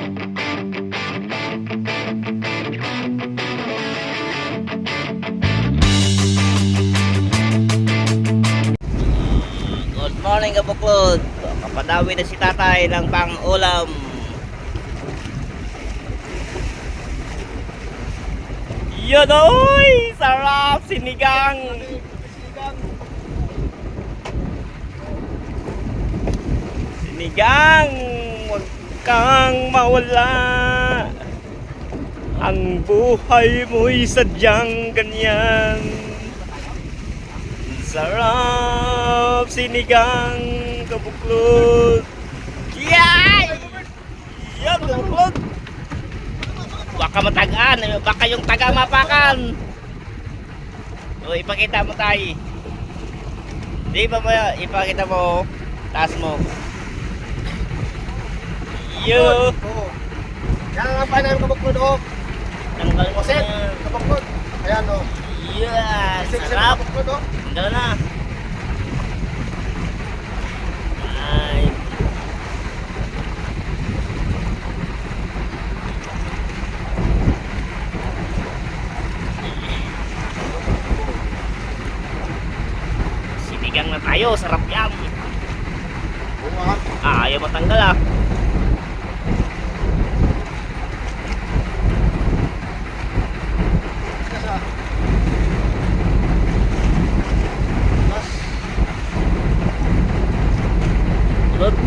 Good morning kabuklod. Kapadawi na si tatay ng pang-ulam. Yun oy! Sarap! Sinigang! Sinigang! Huwag kang mawala. Ang buhay mo'y sadyang ganyan. Sarap! Sinigang! Kabuklod! Yay! Yan! Kabuklod! Baka matagaan, baka yung taga mapakan. O, ipakita mo tayo. Di ba mo, ipakita mo, taas mo. Yo! Yan ang pa namin kabuklod o. Tanggal mo Oset, na. kabuklod. Ayan o. Yeah! Oset, Sarap! kabuklod o. Tanggal na. Ay. Sinigang na tayo, sarap yan. Bunga. Ayaw matanggal ah. Kasa. Mas. Lord,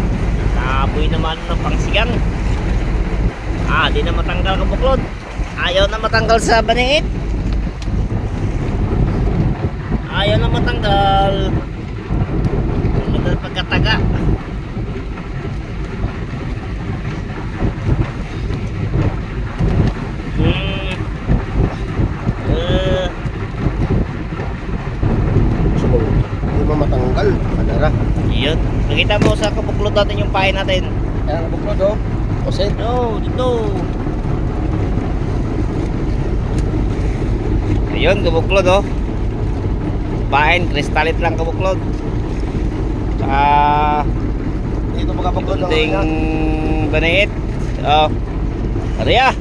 naaboy naman ng pangsigang. Di na matanggal kabuklod. Ayaw na matanggal sa baniit. Ayaw na matanggal. Madal pagkataga. Hindi mo matanggal. Madara. Yun. Nakita mo sa kabuklod natin yung pain natin. Yan ang kabuklod o. Oset. Dito. Ayun, kabuklod oh. Pain, kristalit lang kabuklod. Tsaka Dito mo kabuklod o. kunting baniit. Oh. Ariya.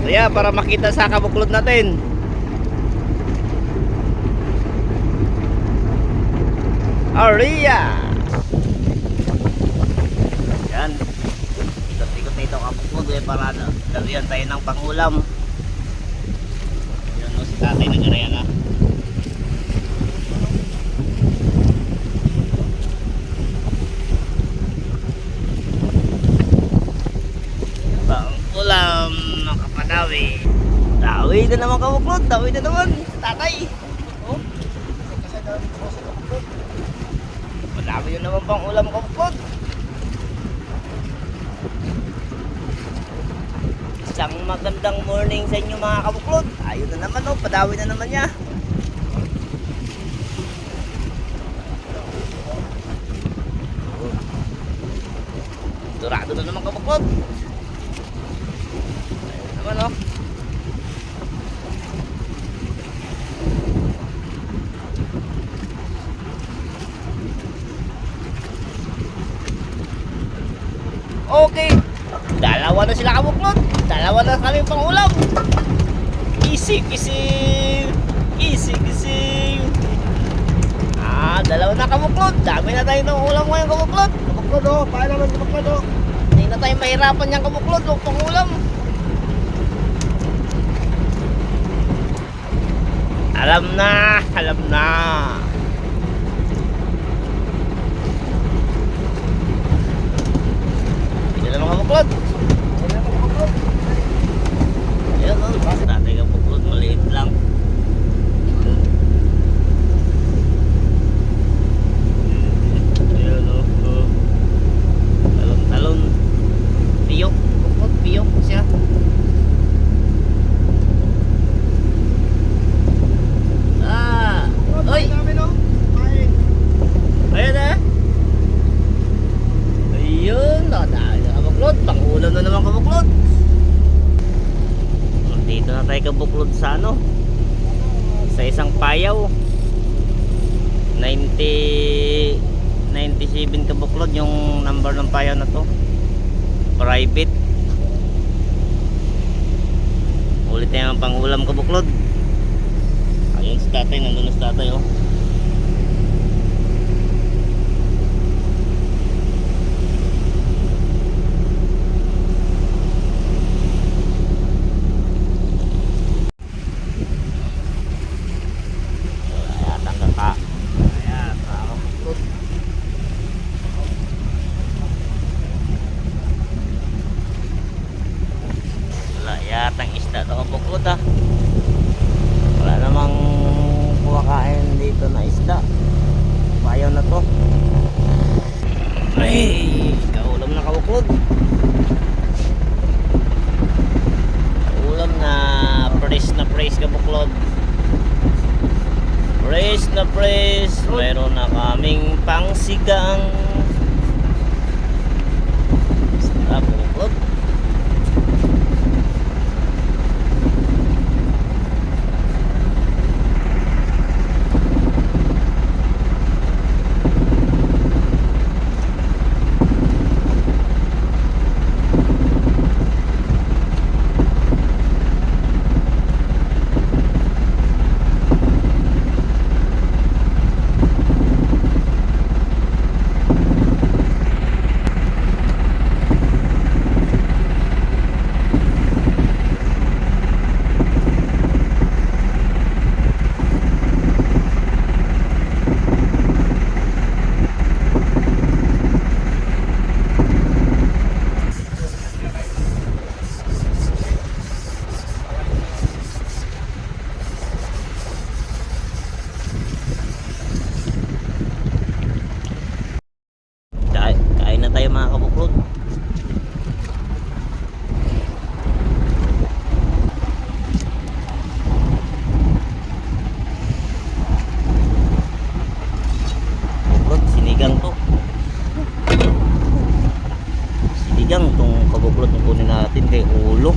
Ariya, para makita sa kabuklod natin. Ariya. Yan. Ikot-ikot na ito kabuklod para dalihan tayo ng pangulam. Yan o, si tatay nag-ariya na. Pangulam ng kapadawi. Dawi na naman kabuklod. Dawi na naman si tatay. Oh. Madami yun naman pang ulam kabuklod. Isang magandang morning sa inyo mga kabuklod. Ayun na naman oh, padawi na naman niya. Durado na naman kabuklod. Ayun na naman oh. Okay, dalawa na sila kabuklod. Dalawa na kami pang ulam. Easy kising. Easy kising. Dalawa na kabuklod. Dami na tayo ng ulam ngayon kabuklod. Kabuklod o. Paano naman kabuklod o. Hindi na tayo mahirapan niyang kabuklod. Huwag pang ulam. Alam na. Alam na. Hindi na naman kabuklod. Ayan o, tatay kabuklod, maliit lang. Ayan o, talon-talon. Piyok, kabuklod, piyok siya. Oy! Ayan eh. Ayun, dahil na kabuklod, pangulam na naman kabuklod. Dito na tayo kabuklod sa ano, sa isang payaw. 90 97 kabuklod yung number ng payaw na to. Private. Ulit na yung pangulam kabuklod. Ayun si tatay, nandun na si tatay oh. Yatang isda ito kabuklod ah. Wala namang kumakain dito na isda. Payaw na to. Ay, kaulam na kabuklod. Ulam na fresh kabuklod. Fresh na fresh. Mayroon na kaming pangsigang. Sarap kabuklod. Kain na tayo mga kabuklod. Kabuklod, sinigang to. Sinigang tong kabuklod na kunin natin kay ulo.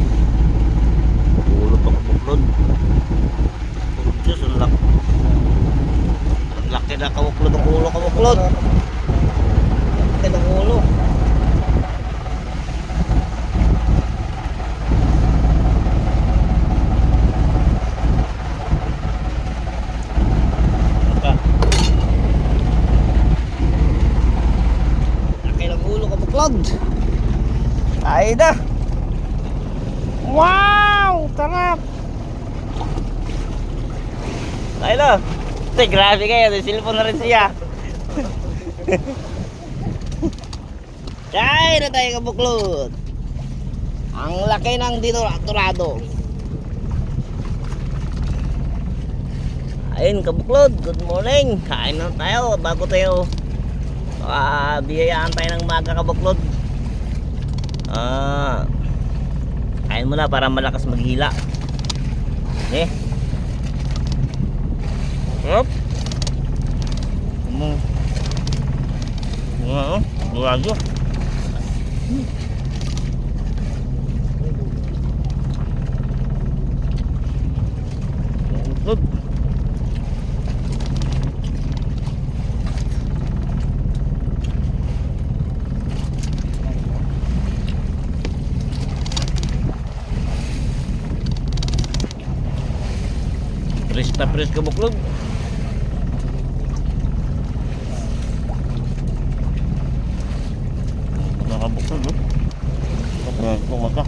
Ulo to kabuklod. Diyos, ang laki na kabuklod ang ulo kabuklod. Laki ng ulo. Laki ng ulo kabuklod. Ay na. Wow, sarap. Ay na. Grabe kayo, cellphone na rin siya. Kain na tayo kabuklod. Ang laki ng dinurado. Ayun kabuklod, good morning. Kain na tayo bago tayo biyayaan tayo ng maga kabuklod. Kain muna para malakas maghila. Yup. Durado. Good. Press kabuklod. Nakabuklod oh. Kung mata.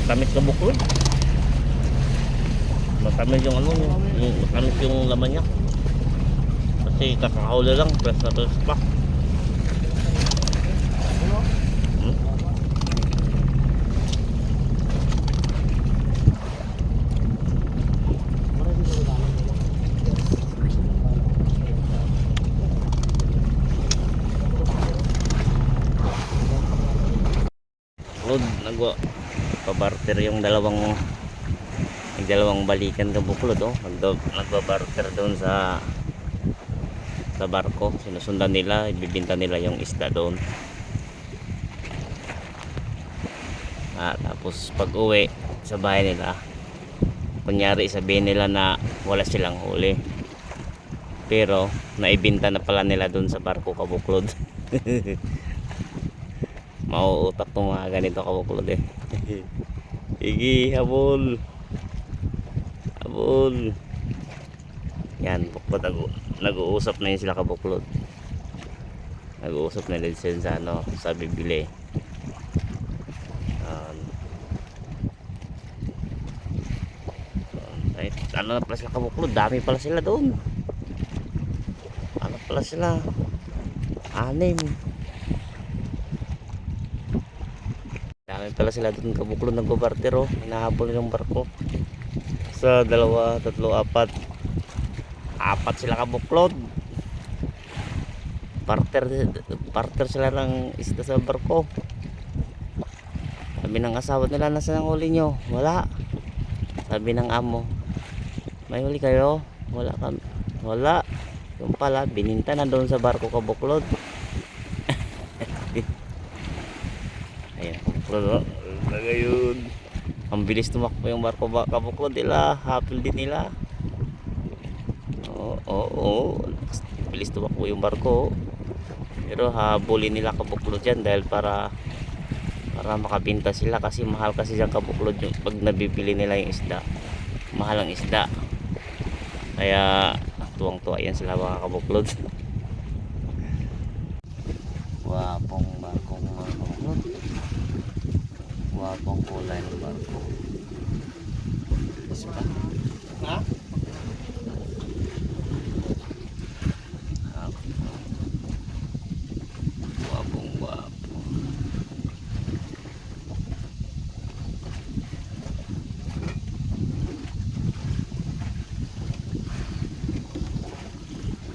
Tamis kabuklod. matamis yung ano, yung matamis yung laman niya. Kasi kakahuli lang, press na press pa. Nagbabarter yung dalawang balikan ng buklod, oh. Nagbabarter doon sa barko. Sinusundan nila, ibibinta nila yung isda doon. Tapos pag uwi sa bahay nila, kunyari sabihin nila na wala silang huli, pero naibinta na pala nila doon sa barko kabuklod. Mauutak tong mga ganito kabuklod eh. Igi, habol. Habol. Yan, buklod, nag-uusap na yun sila kabuklod. Nag-uusap na din sila sa ano, sa bibili. Ano na pala sila kabuklod, dami pala sila doon. Ano pala sila, 6. Dami pala sila doon kabuklod, nagbabarter, oh. Hinahabol yung barko sa 2, 3, 4 sila kabuklod. Barter sila ng isda sa barko. Sabi ng asawa nila, nasa ang huli nyo? Wala. Sabi ng amo, may huli kayo? Wala kami. Wala. Yung pala, bininta na doon sa barko kabuklod. Ayan, kabuklod, oh. Ngayon, ang bilis tumakbo yung barko kabuklod nila. Hapil din nila. Oo. Bilis tumakbo yung barko. Pero habulin nila kabuklod dyan dahil para makabinta sila, kasi mahal kasi dyan kabuklod yung pag nabibili nila yung isda. Mahal ang isda. Kaya tuwang-tuwa yan sila mga kabuklod. Wapong barkong mga kabuklod. Wapong kulay ng barko. Ispa. Ha? Wapong wapo.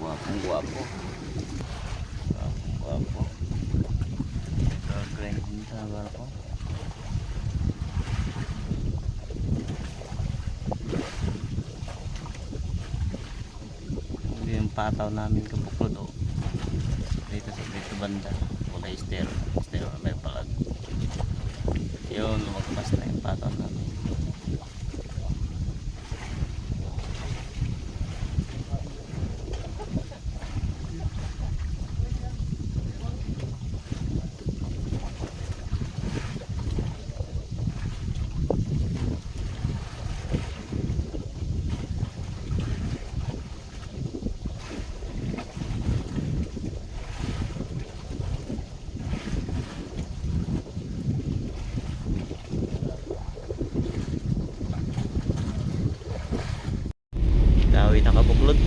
Wapong wapo. Wapong wapo. Kagren sa barko. Yung pataw namin kabuklod, oh. Dito banda wala estero may palag yun, lumagpas na yung pataw namin. Dawi na kabuklod.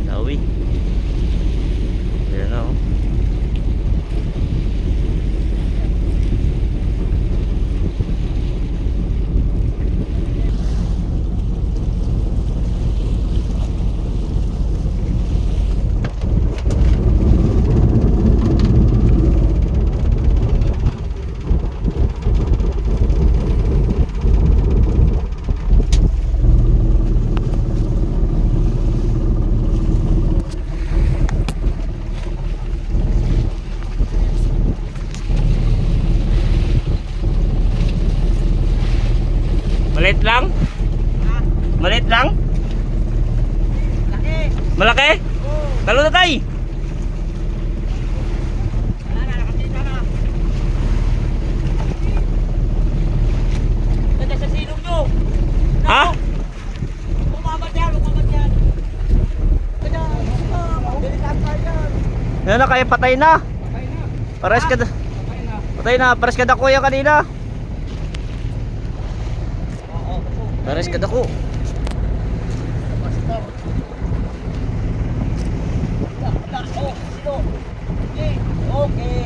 Dawi. Ayan na, oh. Maliit lang? Maliit lang? Laki. Malaki? Oo. Talo na tayo. Wala na, nakakita na. Ganda sa silong nyo. Ha? Lumabad yan. Ganda. Delikado tayo yan. Ano na, kaya patay na. Patay na. Pares ka Patay na. patay na, pares ka na kuya kanina. Pares ka dako. Pastor. Oh, sino? Okay. Okay.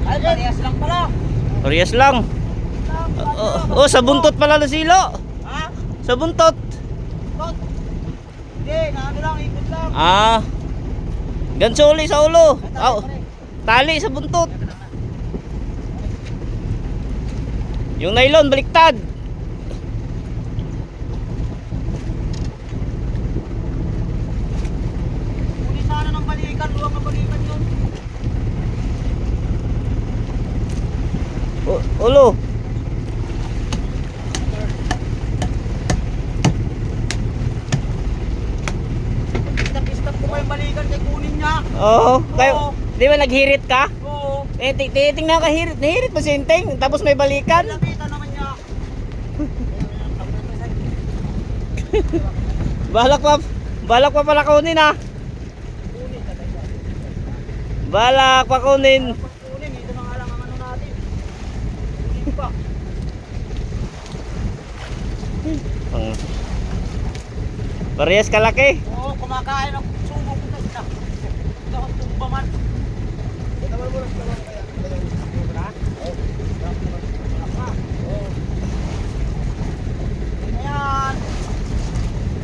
Ay, parehas lang pala. Parehas lang. Oh, sa buntot pala na silo. Ha? Sa buntot. Tot. Hindi, naano lang, ikot lang. Ah. Ganso uli sa ulo. Ay, Oh, pare. tali sa buntot. Yung nylon baliktad. Uli sana ng balikan, luwag ang balikan yun. Ulo. Stop ko pa yung balikan kay kunin niya. Oo. Kayo, di ba naghirit ka? Oo. Tingnan ka hirit. Nahirit mo sinting. Tapos may balikan. Lapitan naman niya. Balak pa pala kunin ah. Balak pa kunin. Kunin, ito na nga lang ang ano natin. Kunin pa. Parehas kalaki. Oo, kumakain ako. Subo ko na siya. Ito ang tumba man. Ito mo lang kaya. Ayan.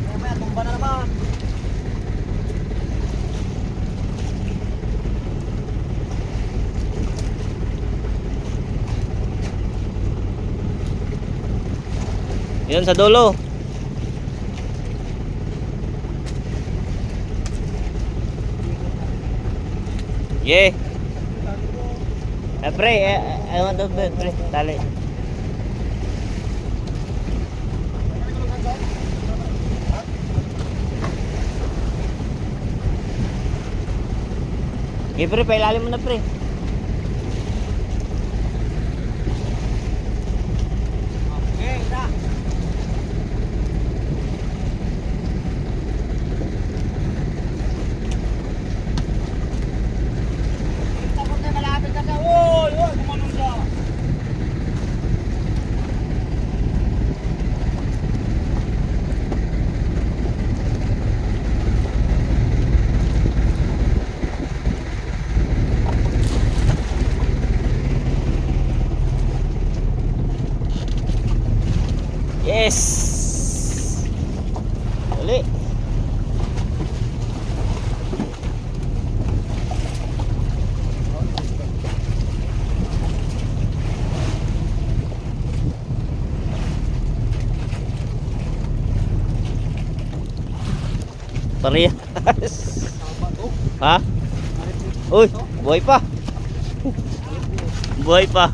Mamaya tumba na naman. Yun sa dulo. Yeah. Pre, I want to bed, pre. Tali. Okay, pre, pailalim mo na, pre. Okay, na. Tapos na malapit ka sa. Oy, oy, kumanong siya. Yes. Uli. Parehas. Ha? Uy, buhay pa. Buhay pa.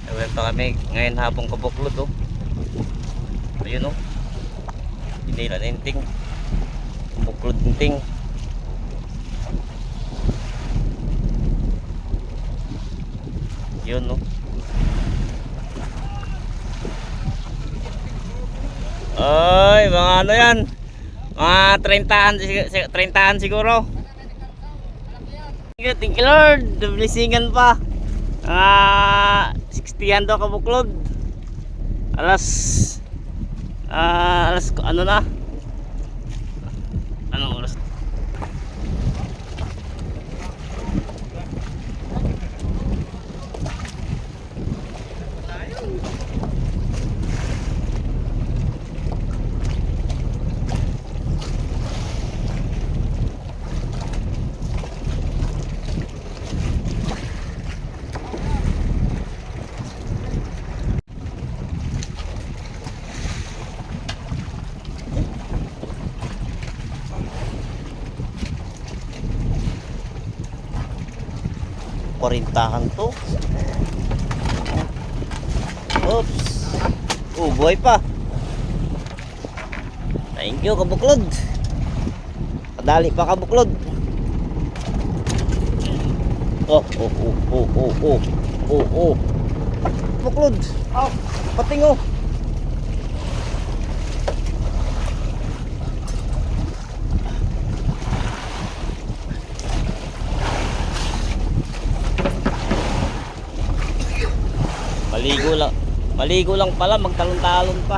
Ewan pa kami ngayon hapong kabuklod oh. Ayun oh. Hindi na ninting. Kabuklod ninting. Yun oh. Ay, mga ano yan? Mga 30an siguro. Thank you Lord, blessingan pa. 60 daw kabuklod. Alas ano na? Anong oras? Parintahan to. Oops. Oh, buhay pa. Thank you kabuklod. Kadali pa kabuklod. Oh. Kabuklod. Oh, pating oh. Maligo lang pala, magtalon-talon pa.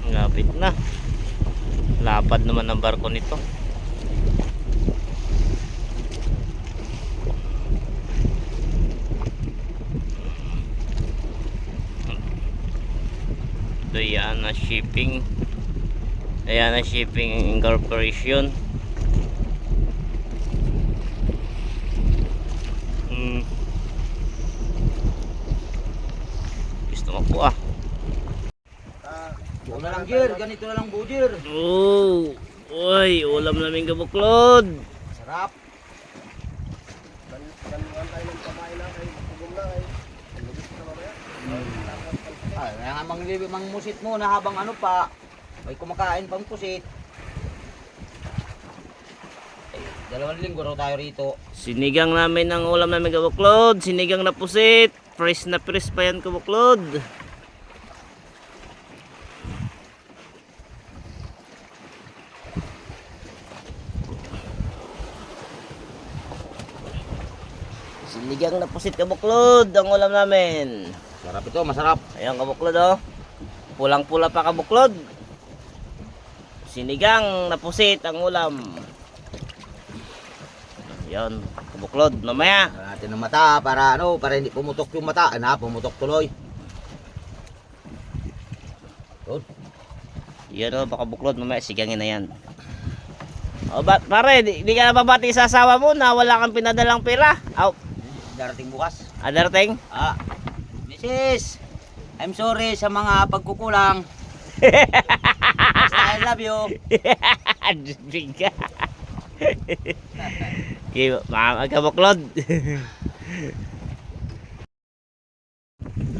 Lapit na. Lapad naman ang barko nito. Diana Shipping. Diana Shipping Incorporation. Gusto mo po ah. Buo na lang, Jer. Ganito na lang, Jer. Oh, uy, ulam namin kabuklod. Sarap. Ay, kaya nga mangmusit muna habang ano pa. May kumakain pang pusit. Ay, 2 linggo raw tayo rito. Sinigang namin ang ulam namin kabuklod. Sinigang na pusit. Fresh na fresh pa yan kabuklod. Sinigang na pusit kabuklod ang ulam namin. Sarap ito, masarap. Ayan kabuklod oh. Pulang-pula pa kabuklod. Sinigang na pusit ang ulam. Ayan kabuklod. Mamaya. Lagyan natin ng mata para ano, para hindi pumutok yung mata. Pumutok tuloy. Good. Yan oh, baka buklod. Mamaya sigangin na yan. O pare, di ka na babati sa asawa mo na wala kang pinadalang pera? Aw, Darating bukas. Adarting? Mrs. I'm sorry sa mga pagkukulang. Basta I love you. Biga. Okay, magkabuklod.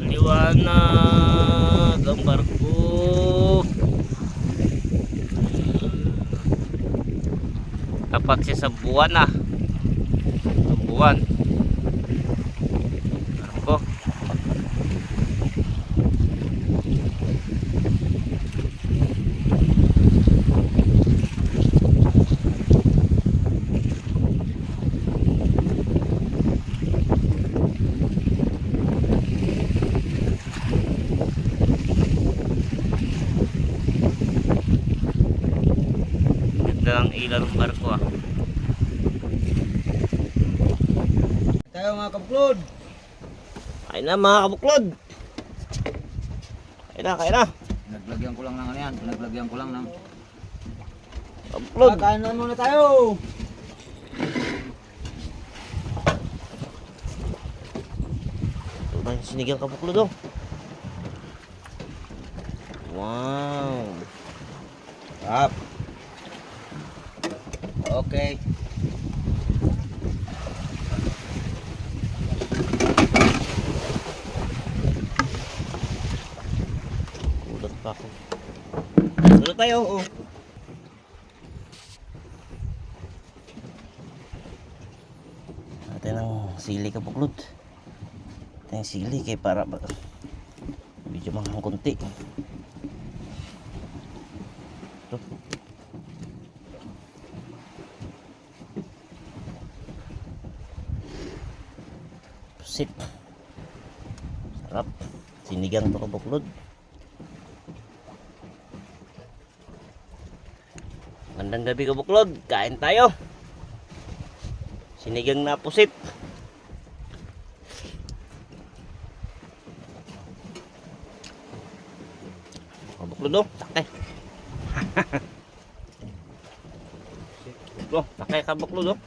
Liwanag ang barko. Tapat siya sa buwan ah. Sa buwan. Barko. Ganda ng ilaw ng barko ah. Tayo mga kabuklod. Kain na mga kabuklod. Kain na. Naglagyan ko lang ng ano yan. Naglagyan ko lang ng... Kabuklod. Kain na muna tayo. Ito na yung sinigang kabuklod oh. Wow. Sarap. Okay. Ulat pa ako. Ulat tayo oh. Natin ang sili kabuklod. Natin ang sili kay para medyo manghang konti. Ito. Pusit. Sarap. Sinigang to kabuklod. Magandang gabi kabuklod. Kain tayo. Sinigang na pusit. Kabuklod oh. Takay. Takay kabuklod oh.